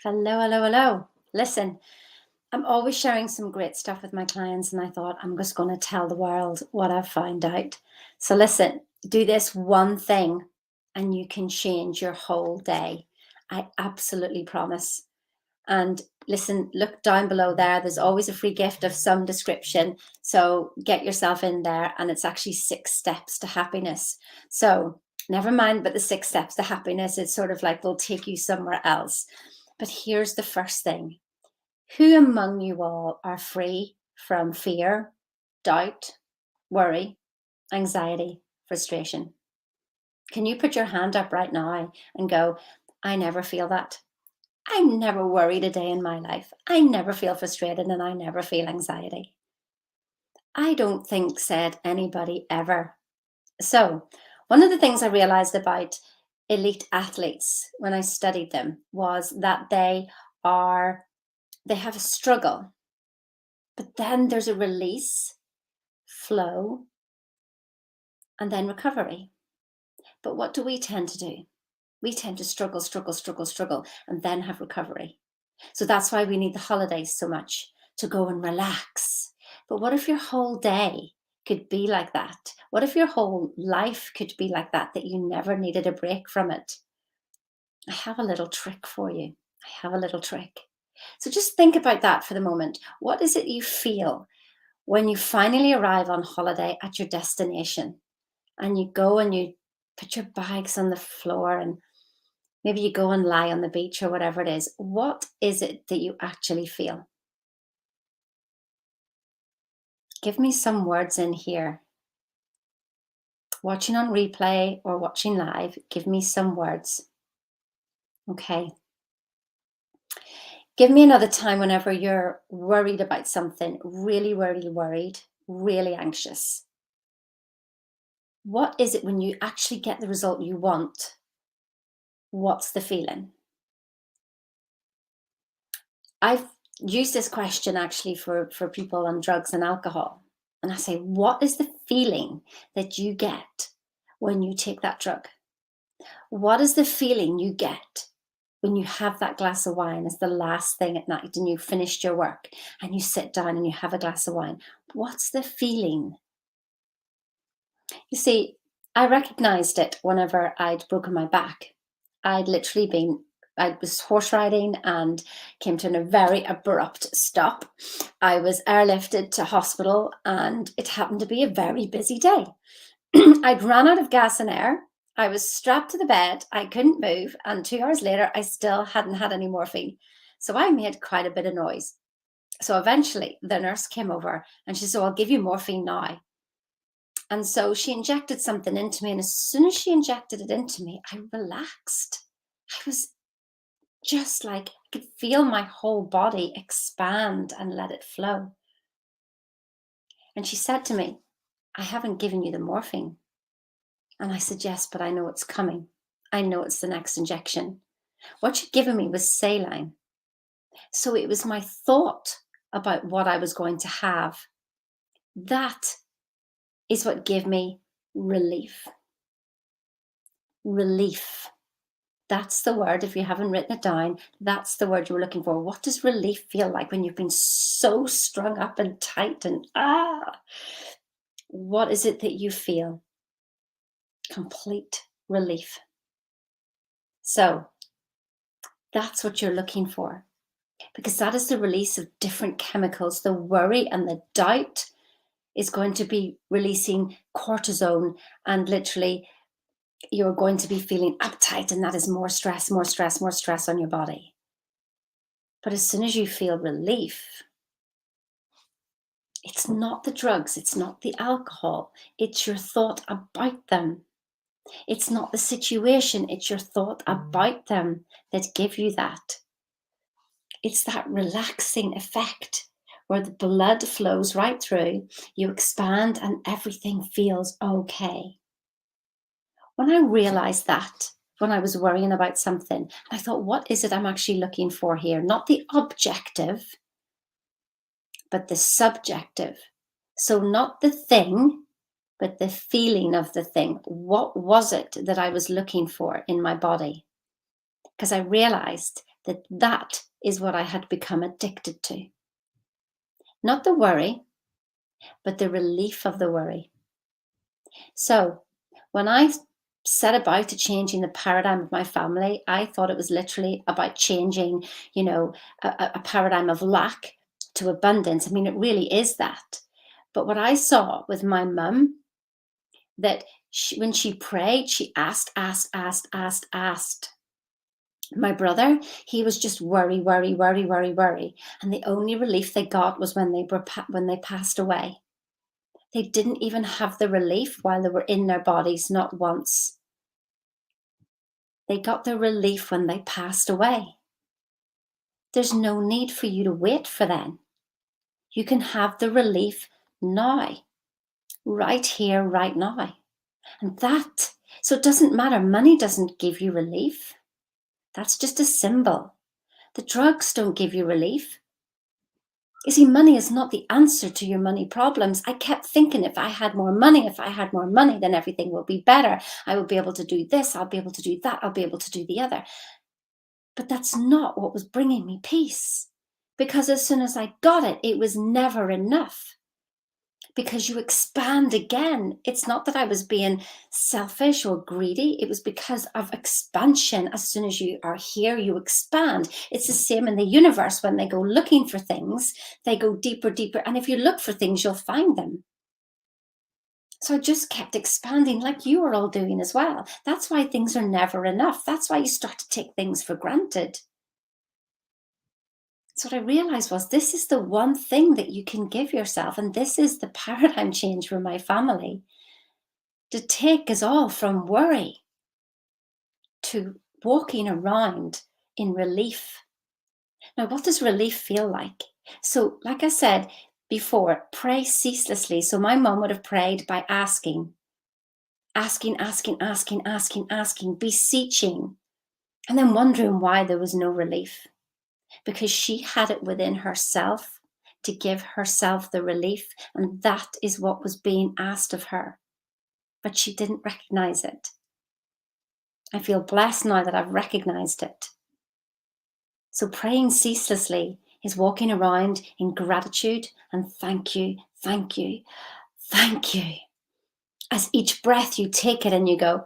Hello, hello, hello. Listen, I'm always sharing some great stuff with my clients, and I thought I'm just going to tell the world what I've found out. So, listen, do this one thing and you can change your whole day. I absolutely promise. And listen, look down below there. There's always a free gift of some description. So, get yourself in there, and it's actually 6 steps to happiness. So, never mind but the 6 steps to happiness. It's sort of like they'll take you somewhere else. But here's the first thing: who among you all are free from fear, doubt, worry, anxiety, frustration? Can you put your hand up right now and go, I never feel that. I never worried a day in my life. I never feel frustrated and I never feel anxiety. I don't think said anybody ever. So, one of the things I realized about elite athletes when I studied them was that are they have a struggle, but then there's a release, flow, and then recovery. But what do we tend to do? We tend to struggle, struggle, struggle, struggle, and then have recovery. So that's why we need the holidays so much, to go and relax. But what if your whole day could be like that? What if your whole life could be like that, that you never needed a break from it? I have a little trick for you. I have a little trick. So just think about that for the moment. What is it you feel when you finally arrive on holiday at your destination and you go and you put your bags on the floor and maybe you go and lie on the beach or whatever it is? What is it that you actually feel? Give me some words in here. Watching on replay or watching live, give me some words. Okay. Give me another time whenever you're worried about something, really, really worried, really anxious. What is it when you actually get the result you want? What's the feeling? I've used this question actually for people on drugs and alcohol. And I say, what is the feeling that you get when you take that drug? What is the feeling you get when you have that glass of wine as the last thing at night and you finished your work and you sit down and you have a glass of wine? What's the feeling? You see, I recognized it whenever I'd broken my back. I'd literally been, I was horse riding and came to a very abrupt stop. I was airlifted to hospital and it happened to be a very busy day. I'd run out of gas and air. I was strapped to the bed. I couldn't move. And 2 hours later, I still hadn't had any morphine. So I made quite a bit of noise. So eventually the nurse came over and she said, I'll give you morphine now. And so she injected something into me. And as soon as she injected it into me, I relaxed. I was just like, I could feel my whole body expand and let it flow. And she said to me, I haven't given you the morphine. And I said, yes, but I know it's coming. I know it's the next injection. What you'd given me was saline. So it was my thought about what I was going to have. That is what gave me relief. Relief. That's the word. If you haven't written it down, that's the word you were looking for. What does relief feel like when you've been so strung up and tight and what is it that you feel? Complete relief. So that's what you're looking for, because that is the release of different chemicals. The worry and the doubt is going to be releasing cortisone, and literally you're going to be feeling uptight, and that is more stress, more stress, more stress on your body. But as soon as you feel relief, it's not the drugs, it's not the alcohol, it's your thought about them. It's not the situation, it's your thought about them that give you that. It's that relaxing effect where the blood flows right through, you expand, and everything feels okay. When I realized that, when I was worrying about something, I thought, what is it I'm actually looking for here? Not the objective, but the subjective. So not the thing, but the feeling of the thing. What was it that I was looking for in my body? Because I realized that is what I had become addicted to. Not the worry, but the relief of the worry. So when I set about to changing the paradigm of my family, I thought it was literally about changing, a paradigm of lack to abundance. I mean, it really is that. But what I saw with my mum, that when she prayed, she asked, asked, asked, asked, asked. My brother, he was just worry, worry, worry, worry, worry. And the only relief they got was when they passed away. They didn't even have the relief while they were in their bodies, not once. They got the relief when they passed away. There's no need for you to wait for them. You can have the relief now, right here, right now. And so it doesn't matter. Money doesn't give you relief. That's just a symbol. The drugs don't give you relief. You see, money is not the answer to your money problems. I kept thinking if I had more money, then everything will be better. I will be able to do this. I'll be able to do that. I'll be able to do the other. But that's not what was bringing me peace. Because as soon as I got it, it was never enough. Because you expand again. It's not that I was being selfish or greedy. It was because of expansion. As soon as you are here, you expand. It's the same in the universe. When they go looking for things, they go deeper, deeper. And if you look for things, you'll find them. So I just kept expanding like you are all doing as well. That's why things are never enough. That's why you start to take things for granted. So what I realized was this is the one thing that you can give yourself. And this is the paradigm change for my family. To take us all from worry to walking around in relief. Now, what does relief feel like? So, like I said before, pray ceaselessly. So my mom would have prayed by asking, beseeching, and then wondering why there was no relief. Because she had it within herself to give herself the relief, and that is what was being asked of her. But she didn't recognize it. I feel blessed now that I've recognized it. So praying ceaselessly is walking around in gratitude and thank you, thank you, thank you. As each breath you take it and you go,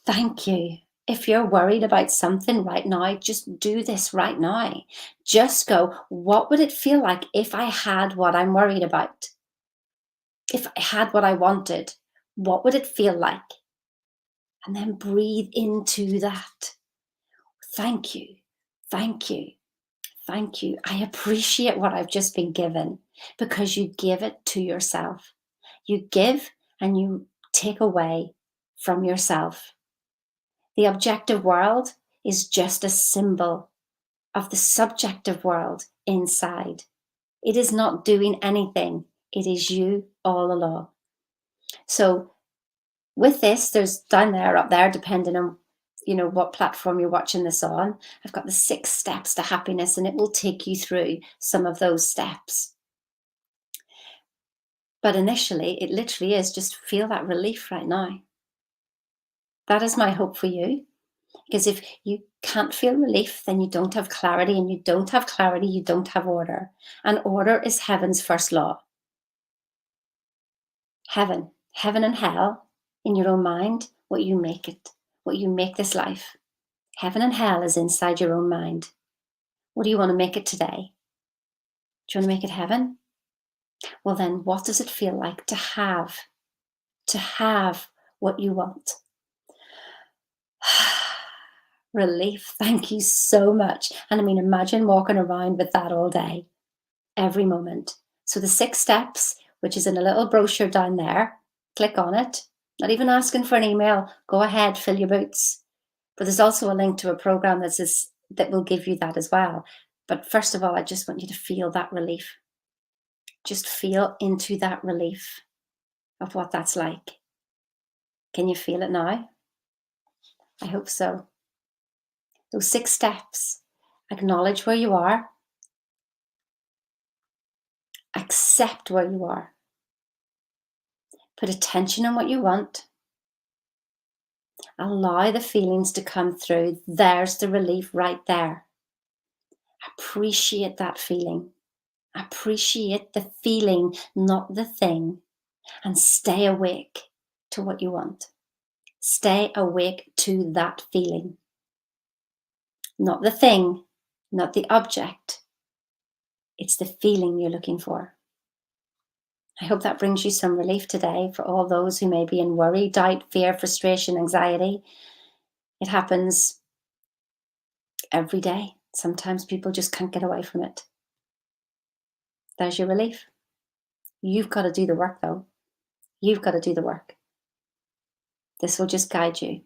thank you. If you're worried about something right now, just do this right now. Just go, what would it feel like if I had what I'm worried about? If I had what I wanted, what would it feel like? And then breathe into that. Thank you, thank you, thank you. I appreciate what I've just been given, because you give it to yourself. You give and you take away from yourself. The objective world is just a symbol of the subjective world inside. It is not doing anything. It is you all along. So with this, there's down there, up there, depending on what platform you're watching this on, I've got the 6 steps to happiness, and it will take you through some of those steps. But initially, it literally is just feel that relief right now. That is my hope for you. Because if you can't feel relief, then you don't have clarity, and you don't have clarity, you don't have order. And order is heaven's first law. Heaven and hell in your own mind, what you make it, what you make this life. Heaven and hell is inside your own mind. What do you want to make it today? Do you want to make it heaven? Well, then what does it feel like to have what you want? Relief. Thank you so much. And I mean, imagine walking around with that all day, every moment. So the 6 steps, which is in a little brochure down there, click on it. Not even asking for an email. Go ahead, fill your boots. But there's also a link to a program that will give you that as well. But first of all, I just want you to feel that relief. Just feel into that relief of what that's like. Can you feel it now? I hope so. Those 6 steps. Acknowledge where you are. Accept where you are. Put attention on what you want. Allow the feelings to come through. There's the relief right there. Appreciate that feeling. Appreciate the feeling, not the thing, and stay awake to what you want. Stay awake to that feeling, not the thing, not the object. It's the feeling you're looking for. I hope that brings you some relief today for all those who may be in worry, doubt, fear, frustration, anxiety. It happens every day. Sometimes people just can't get away from it. There's your relief. You've got to do the work, though. You've got to do the work. This will just guide you.